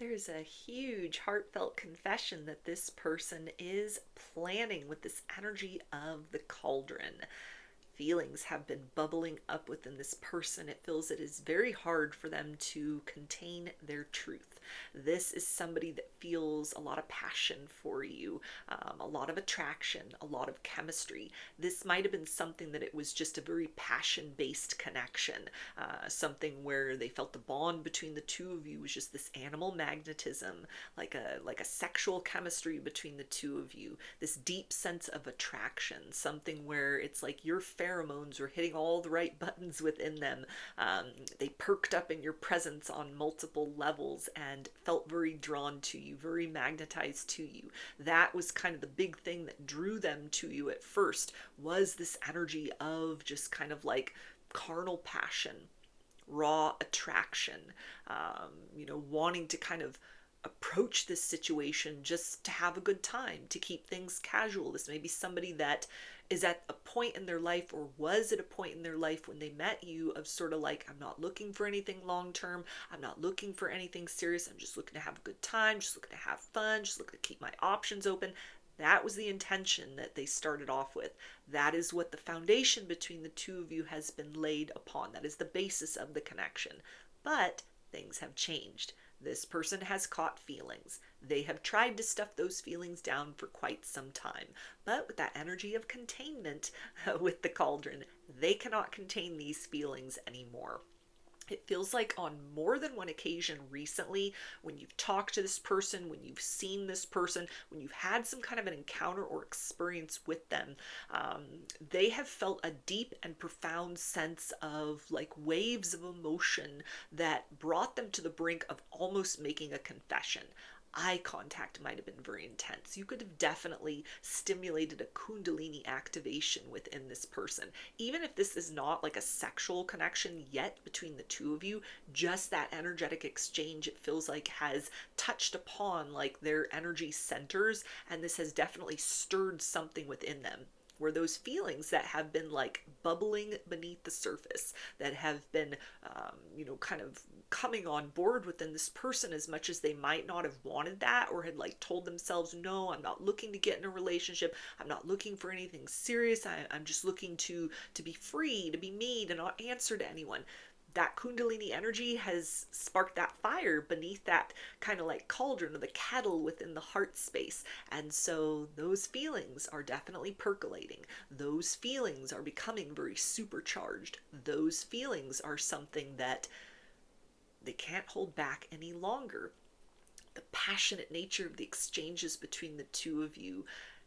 There's a huge heartfelt confession that this person is planning with this energy of the cauldron. Feelings have been bubbling up within this person. It feels it is very hard for them to contain their truth. This is somebody that feels a lot of passion for you, a lot of attraction, a lot of chemistry. This might have been something that it was just a very passion based connection, something where they felt the bond between the two of you was just this animal magnetism, like a sexual chemistry between the two of you, this deep sense of attraction, something where it's like your pheromones were hitting all the right buttons within them. They perked up in your presence on multiple levels and felt very drawn to you, very magnetized to you. That was kind of the big thing that drew them to you at first, was this energy of just kind of like carnal passion, raw attraction, wanting to kind of approach this situation just to have a good time, to keep things casual. This may be somebody that is at a point in their life, or was at a point in their life when they met you, of sort of like, I'm not looking for anything long term, I'm not looking for anything serious, I'm just looking to have a good time, just looking to have fun, just looking to keep my options open. That was the intention that they started off with. That is what the foundation between the two of you has been laid upon. That is the basis of the connection. But things have changed. This person has caught feelings. They have tried to stuff those feelings down for quite some time. But with that energy of containment with the cauldron, they cannot contain these feelings anymore. It feels like on more than one occasion recently, when you've talked to this person, when you've seen this person, when you've had some kind of an encounter or experience with them, they have felt a deep and profound sense of like waves of emotion that brought them to the brink of almost making a confession. Eye contact might have been very intense. You could have definitely stimulated a kundalini activation within this person. Even if this is not like a sexual connection yet between the two of you, just that energetic exchange, it feels like, has touched upon like their energy centers, and this has definitely stirred something within them, where those feelings that have been like bubbling beneath the surface, that have been, kind of coming on board within this person, as much as they might not have wanted that, or had like told themselves, no, I'm not looking to get in a relationship, I'm not looking for anything serious, I'm just looking to be free, to be me, to not answer to anyone. That kundalini energy has sparked that fire beneath that kind of like cauldron, or the kettle within the heart space. And so those feelings are definitely percolating. Those feelings are becoming very supercharged. Those feelings are something that they can't hold back any longer. The passionate nature of the exchanges between the two of you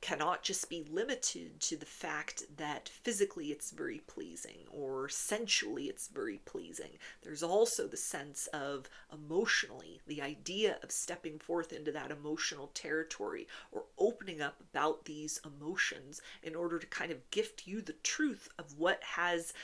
cannot just be limited to the fact that physically it's very pleasing, or sensually it's very pleasing. There's also the sense of emotionally, the idea of stepping forth into that emotional territory, or opening up about these emotions in order to kind of gift you the truth of what has,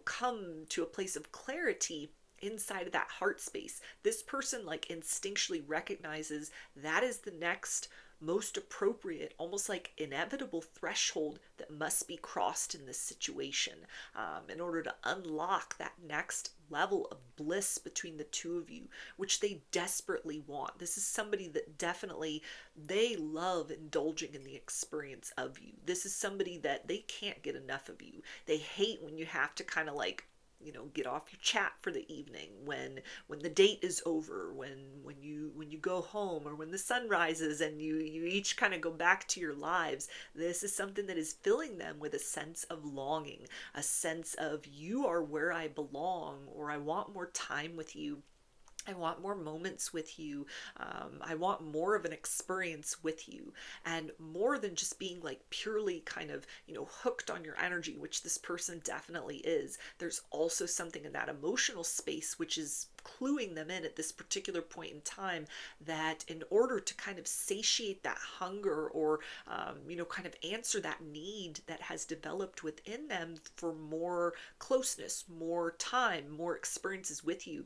come to a place of clarity inside of that heart space. This person like instinctually recognizes that is the next most appropriate, almost like inevitable threshold that must be crossed in this situation, in order to unlock that next level of bliss between the two of you, which they desperately want. This is somebody that definitely, they love indulging in the experience of you. This is somebody that they can't get enough of you. They hate when you have to kind of like, get off your chat for the evening, when the date is over, when you go home, or when the sun rises and you each kind of go back to your lives. This is something that is filling them with a sense of longing, a sense of, you are where I belong, or I want more time with you, I want more moments with you. I want more of an experience with you. And more than just being like purely kind of, hooked on your energy, which this person definitely is, there's also something in that emotional space which is cluing them in at this particular point in time, that in order to kind of satiate that hunger, or kind of answer that need that has developed within them for more closeness, more time, more experiences with you,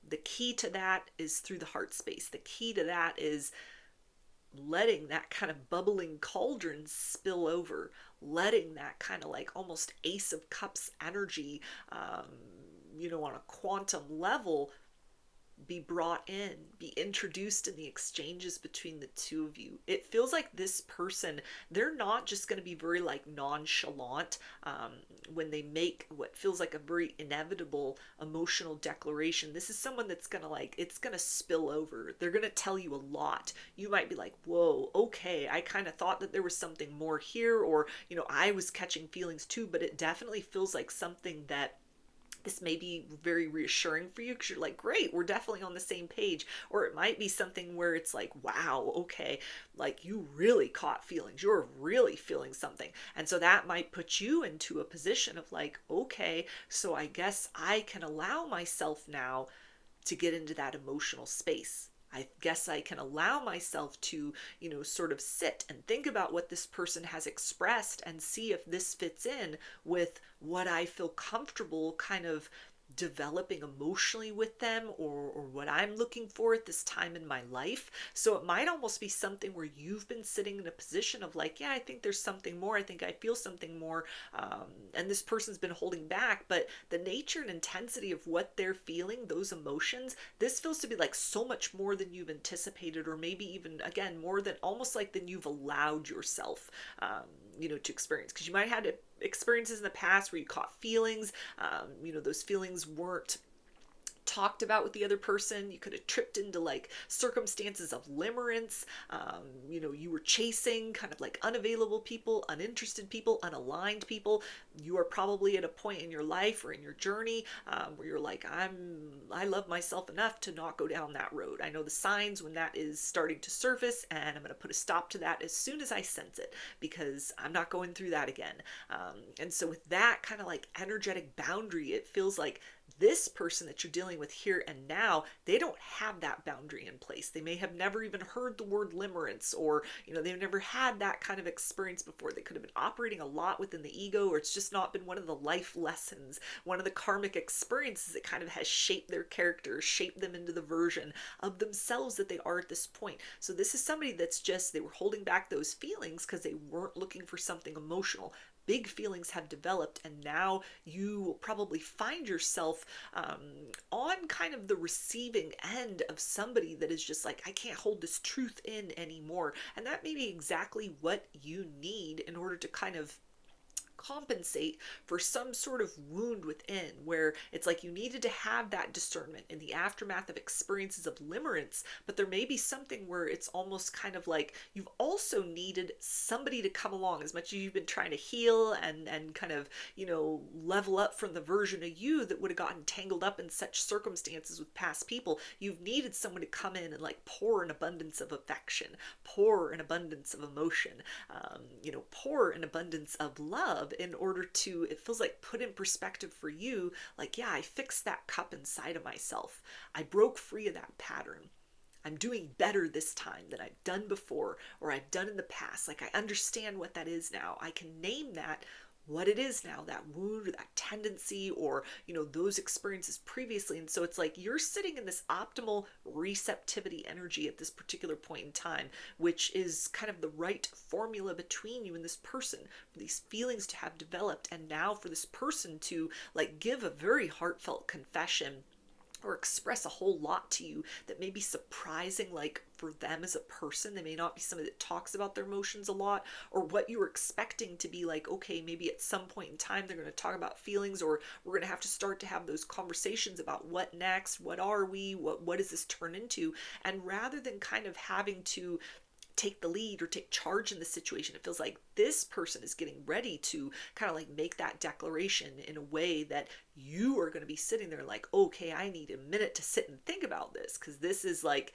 the key to that is through the heart space. The key to that is letting that kind of bubbling cauldron spill over, letting that kind of like almost Ace of Cups energy, on a quantum level, be brought in, be introduced in the exchanges between the two of you. It feels like this person, they're not just going to be very like nonchalant when they make what feels like a very inevitable emotional declaration. This is someone that's going to like, it's going to spill over. They're going to tell you a lot. You might be like, whoa, okay, I kind of thought that there was something more here, or, you know, I was catching feelings too, but it definitely feels like something that this may be very reassuring for you because you're like, great, we're definitely on the same page. Or it might be something where it's like, wow, okay, like you really caught feelings. You're really feeling something. And so that might put you into a position of like, okay, so I guess I can allow myself now to get into that emotional space. I guess I can allow myself to, you know, sort of sit and think about what this person has expressed and see if this fits in with what I feel comfortable kind of developing emotionally with them, or what I'm looking for at this time in my life. So it might almost be something where you've been sitting in a position of like, yeah, I think there's something more. I think I feel something more. And this person's been holding back, but the nature and intensity of what they're feeling, those emotions, this feels to be like so much more than you've anticipated, or maybe even, again, more than almost like than you've allowed yourself, you know, to experience. Because you might have had experiences in the past where you caught feelings, you know, those feelings weren't talked about with the other person. You could have tripped into like circumstances of limerence. You know, you were chasing kind of like unavailable people, uninterested people, unaligned people. You are probably at a point in your life or in your journey where you're like, I love myself enough to not go down that road. I know the signs when that is starting to surface, and I'm going to put a stop to that as soon as I sense it, because I'm not going through that again. And so with that kind of like energetic boundary, it feels like this person that you're dealing with here and now, they don't have that boundary in place. They may have never even heard the word limerence, or, you know, they've never had that kind of experience before. They could have been operating a lot within the ego, or it's just not been one of the life lessons, one of the karmic experiences that kind of has shaped their character, shaped them into the version of themselves that they are at this point. So this is somebody that's just, they were holding back those feelings because they weren't looking for something emotional. Big feelings have developed, and now you will probably find yourself on kind of the receiving end of somebody that is just like, I can't hold this truth in anymore. And that may be exactly what you need in order to kind of compensate for some sort of wound within, where it's like you needed to have that discernment in the aftermath of experiences of limerence, but there may be something where it's almost kind of like you've also needed somebody to come along. As much as you've been trying to heal and kind of, you know, level up from the version of you that would have gotten tangled up in such circumstances with past people, you've needed someone to come in and like pour an abundance of affection, pour an abundance of emotion, you know, pour an abundance of love, in order to, it feels like, put in perspective for you, like, yeah, I fixed that cup inside of myself. I broke free of that pattern. I'm doing better this time than I've done before, or I've done in the past. Like, I understand what that is now. I can name that, what it is now, that wound or that tendency, or, you know, those experiences previously. And so it's like you're sitting in this optimal receptivity energy at this particular point in time, which is kind of the right formula between you and this person for these feelings to have developed, and now for this person to like give a very heartfelt confession or express a whole lot to you that may be surprising, like for them as a person. They may not be somebody that talks about their emotions a lot, or what you were expecting to be like, okay, maybe at some point in time they're going to talk about feelings, or we're going to have to start to have those conversations about what next, what are we, what does this turn into. And rather than kind of having to take the lead or take charge in the situation, it feels like this person is getting ready to kind of like make that declaration in a way that you are going to be sitting there like, okay, I need a minute to sit and think about this, because this is like,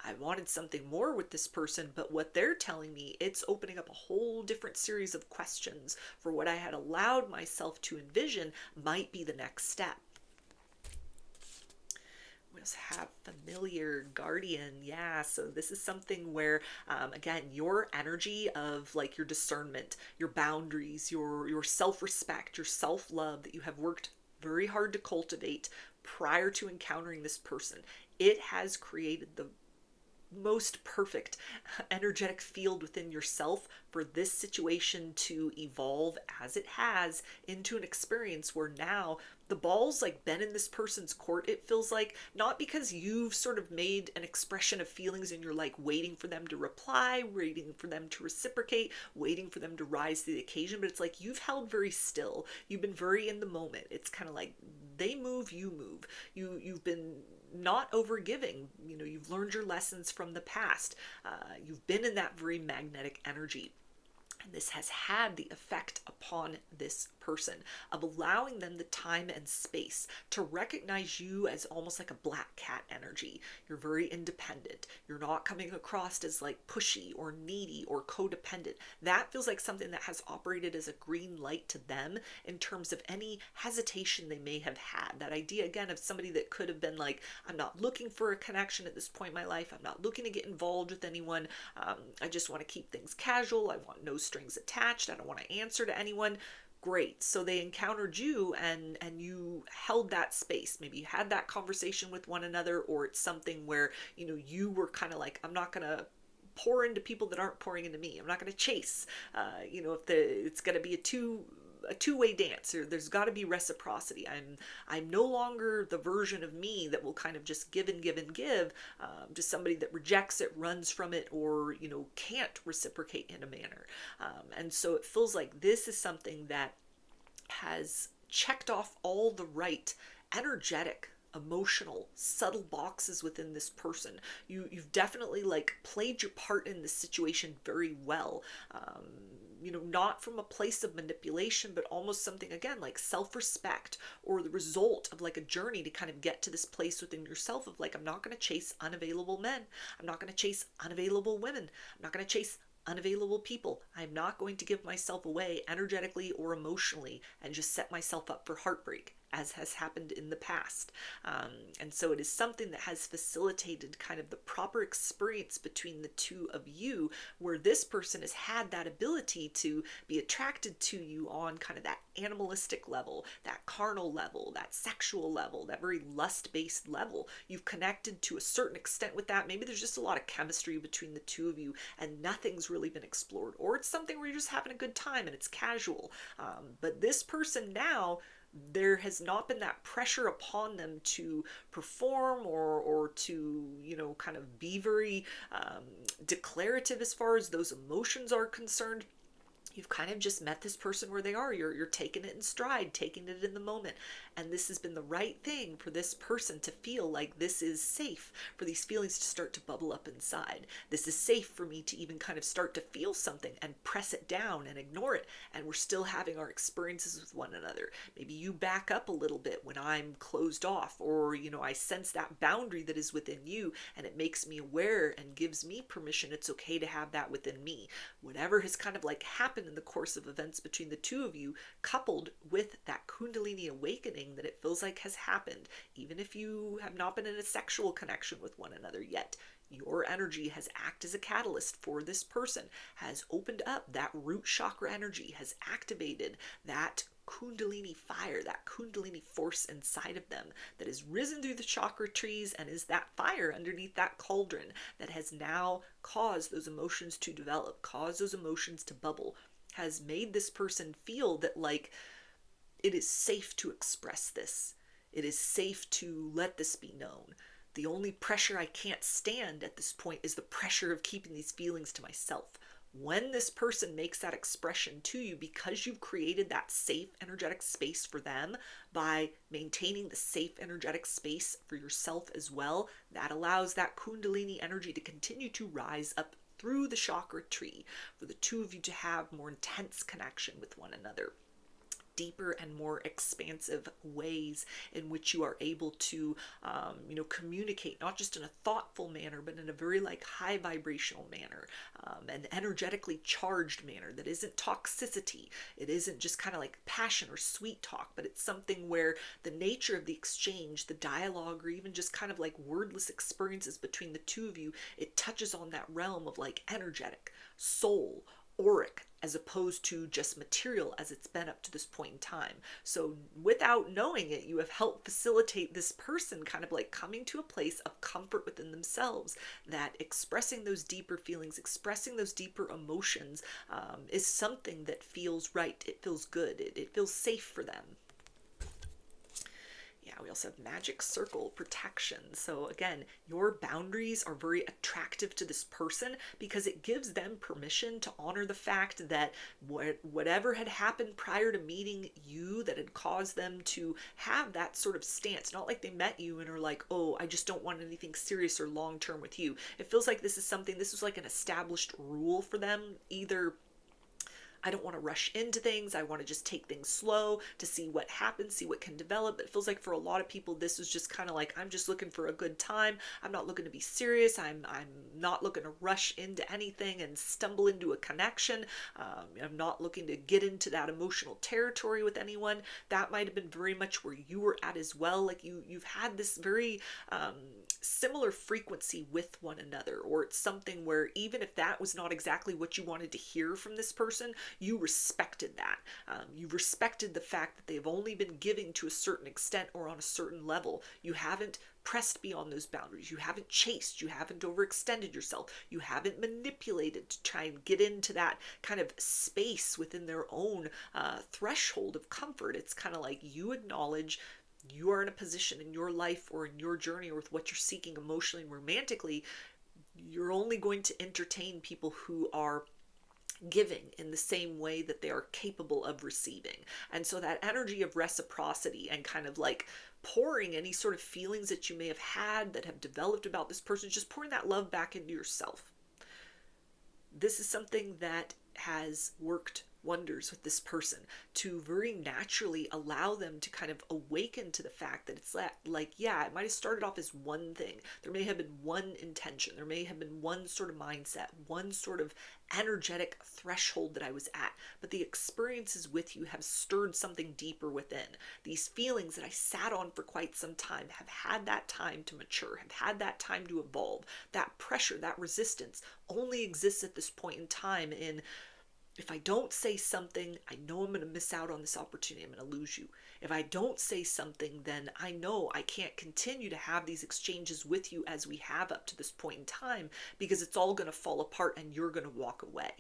I wanted something more with this person, but what they're telling me, it's opening up a whole different series of questions for what I had allowed myself to envision might be the next step. We also have familiar guardian. Yeah, so this is something where, again, your energy of like your discernment, your boundaries, your self-respect, your self-love that you have worked very hard to cultivate prior to encountering this person, it has created the most perfect energetic field within yourself for this situation to evolve as it has into an experience where now the ball's like been in this person's court, it feels like, not because you've sort of made an expression of feelings and you're like waiting for them to reply, waiting for them to reciprocate, waiting for them to rise to the occasion, but it's like you've held very still, you've been very in the moment. It's kind of like they move, you move. You've been not over giving. You know, you've learned your lessons from the past. You've been in that very magnetic energy. And this has had the effect upon this person of allowing them the time and space to recognize you as almost like a black cat energy. You're very independent. You're not coming across as like pushy or needy or codependent. That feels like something that has operated as a green light to them in terms of any hesitation they may have had. That idea again of somebody that could have been like, I'm not looking for a connection at this point in my life. I'm not looking to get involved with anyone. I just want to keep things casual. I want no strings attached. I don't want to answer to anyone. Great. So they encountered you and you held that space. Maybe you had that conversation with one another, or it's something where, you know, you were kind of like, I'm not going to pour into people that aren't pouring into me. I'm not going to chase. You know, if it's going to be a two-way dance, or there's got to be reciprocity. I'm no longer the version of me that will kind of just give and give and give to somebody that rejects it, runs from it, or, you know, can't reciprocate in a manner. And so it feels like this is something that has checked off all the right energetic, emotional, subtle boxes within this person. You've definitely like played your part in this situation very well. You know, not from a place of manipulation, but almost something again like self-respect, or the result of like a journey to kind of get to this place within yourself of like, I'm not going to chase unavailable men. I'm not going to chase unavailable women. I'm not going to chase unavailable people. I'm not going to give myself away energetically or emotionally and just set myself up for heartbreak, as has happened in the past. And so it is something that has facilitated kind of the proper experience between the two of you, where this person has had that ability to be attracted to you on kind of that animalistic level, that carnal level, that sexual level, that very lust-based level. You've connected to a certain extent with that. Maybe there's just a lot of chemistry between the two of you and nothing's really been explored, or it's something where you're just having a good time and it's casual. But this person now, there has not been that pressure upon them to perform or to, you know, kind of be very declarative as far as those emotions are concerned. You've kind of just met this person where they are. You're taking it in stride, taking it in the moment. And this has been the right thing for this person to feel like this is safe, for these feelings to start to bubble up inside. This is safe for me to even kind of start to feel something and press it down and ignore it. And we're still having our experiences with one another. Maybe you back up a little bit when I'm closed off, or, you know, I sense that boundary that is within you and it makes me aware and gives me permission. It's okay to have that within me. Whatever has kind of like happened in the course of events between the two of you, coupled with that Kundalini awakening that it feels like has happened, even if you have not been in a sexual connection with one another yet, your energy has acted as a catalyst for this person, has opened up that root chakra energy, has activated that Kundalini fire, that Kundalini force inside of them that has risen through the chakra trees and is that fire underneath that cauldron that has now caused those emotions to develop, caused those emotions to bubble, has made this person feel that like it is safe to express this. It is safe to let this be known. The only pressure I can't stand at this point is the pressure of keeping these feelings to myself. When this person makes that expression to you, because you've created that safe energetic space for them by maintaining the safe energetic space for yourself as well, that allows that Kundalini energy to continue to rise up through the chakra tree for the two of you to have more intense connection with one another. Deeper and more expansive ways in which you are able to, communicate, not just in a thoughtful manner, but in a very like high vibrational manner, an energetically charged manner that isn't toxicity. It isn't just kind of like passion or sweet talk, but it's something where the nature of the exchange, the dialogue, or even just kind of like wordless experiences between the two of you, it touches on that realm of like energetic, soul, auric as opposed to just material as it's been up to this point in time. So without knowing it, you have helped facilitate this person kind of like coming to a place of comfort within themselves, that expressing those deeper feelings, expressing those deeper emotions is something that feels right. It feels good. It feels safe for them. Yeah, we also have magic circle protection. So again, your boundaries are very attractive to this person because it gives them permission to honor the fact that whatever had happened prior to meeting you that had caused them to have that sort of stance, not like they met you and are like, oh, I just don't want anything serious or long term with you. It feels like this was like an established rule for them. Either I don't want to rush into things. I want to just take things slow to see what happens, see what can develop. It feels like for a lot of people, this is just kind of like, I'm just looking for a good time. I'm not looking to be serious. I'm not looking to rush into anything and stumble into a connection. I'm not looking to get into that emotional territory with anyone. That might have been very much where you were at as well. Like you've had this very similar frequency with one another, or it's something where even if that was not exactly what you wanted to hear from this person, you respected that. You respected the fact that they've only been giving to a certain extent or on a certain level. You haven't pressed beyond those boundaries. You haven't chased. You haven't overextended yourself. You haven't manipulated to try and get into that kind of space within their own threshold of comfort. It's kind of like you acknowledge you are in a position in your life or in your journey or with what you're seeking emotionally and romantically. You're only going to entertain people who are giving in the same way that they are capable of receiving. And so that energy of reciprocity and kind of like pouring any sort of feelings that you may have had that have developed about this person, just pouring that love back into yourself. This is something that has worked wonders with this person, to very naturally allow them to kind of awaken to the fact that it's like, yeah, it might have started off as one thing. There may have been one intention. There may have been one sort of mindset, one sort of energetic threshold that I was at. But the experiences with you have stirred something deeper within. These feelings that I sat on for quite some time have had that time to mature, have had that time to evolve. That pressure, that resistance only exists at this point in time in, if I don't say something, I know I'm going to miss out on this opportunity. I'm going to lose you. If I don't say something, then I know I can't continue to have these exchanges with you as we have up to this point in time, because it's all going to fall apart and you're going to walk away.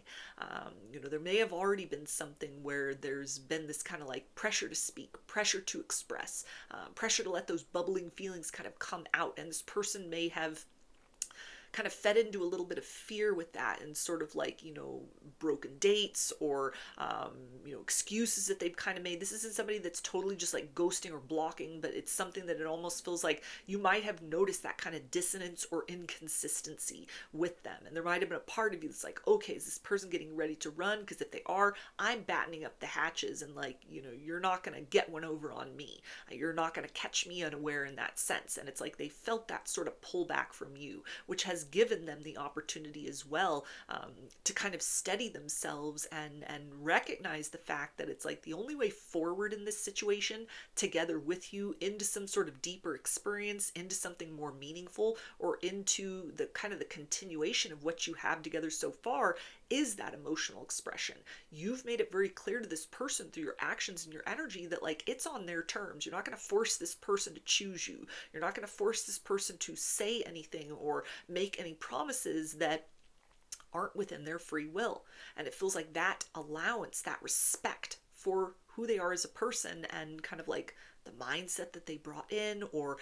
There may have already been something where there's been this kind of like pressure to speak, pressure to express, pressure to let those bubbling feelings kind of come out. And this person may have kind of fed into a little bit of fear with that, and sort of like, broken dates or, excuses that they've kind of made. This isn't somebody that's totally just like ghosting or blocking, but it's something that it almost feels like you might have noticed that kind of dissonance or inconsistency with them. And there might have been a part of you that's like, okay, is this person getting ready to run? Because if they are, I'm battening up the hatches and like, you're not going to get one over on me. You're not going to catch me unaware in that sense. And it's like they felt that sort of pullback from you, which has given them the opportunity as well to kind of steady themselves and recognize the fact that it's like the only way forward in this situation, together with you, into some sort of deeper experience, into something more meaningful, or into the kind of the continuation of what you have together so far, is that emotional expression. You've made it very clear to this person through your actions and your energy that like it's on their terms. You're not going to force this person to choose you. You're not going to force this person to say anything or make any promises that aren't within their free will. And it feels like that allowance, that respect for who they are as a person, and kind of like the mindset that they brought in, or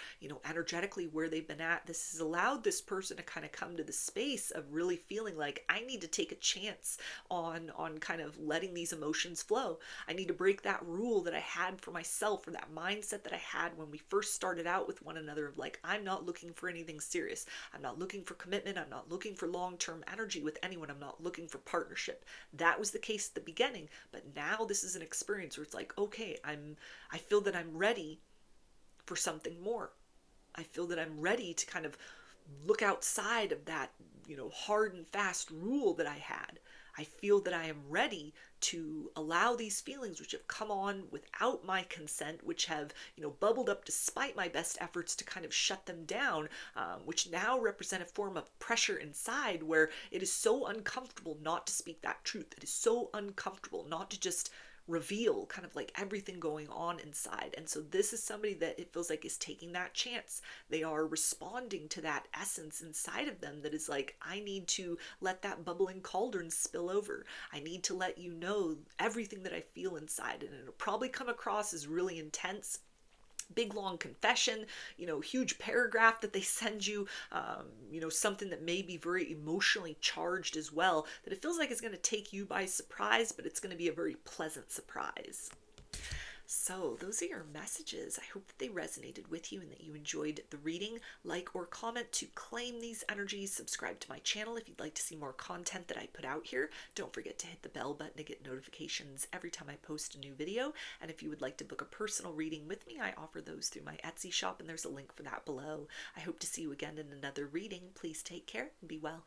energetically where they've been at, this has allowed this person to kind of come to the space of really feeling like, I need to take a chance on kind of letting these emotions flow. I need to break that rule that I had for myself, or that mindset that I had when we first started out with one another, of like, I'm not looking for anything serious. I'm not looking for commitment. I'm not looking for long-term energy with anyone. I'm not looking for partnership. That was the case at the beginning, but now this is an experience where it's like, okay, I feel that I'm ready for something more. I feel that I'm ready to kind of look outside of that, hard and fast rule that I had. I feel that I am ready to allow these feelings which have come on without my consent, which have, bubbled up despite my best efforts to kind of shut them down, which now represent a form of pressure inside where it is so uncomfortable not to speak that truth. It is so uncomfortable not to just reveal kind of like everything going on inside. And so this is somebody that it feels like is taking that chance. They are responding to that essence inside of them that is like, I need to let that bubbling cauldron spill over. I need to let you know everything that I feel inside. And it'll probably come across as really intense, big long confession, huge paragraph that they send you, something that may be very emotionally charged as well, that it feels like it's going to take you by surprise, but it's going to be a very pleasant surprise. So, those are your messages. I hope that they resonated with you and that you enjoyed the reading. Like or comment to claim these energies. Subscribe to my channel if you'd like to see more content that I put out here. Don't forget to hit the bell button to get notifications every time I post a new video. And if you would like to book a personal reading with me, I offer those through my Etsy shop, and there's a link for that below. I hope to see you again in another reading. Please take care and be well.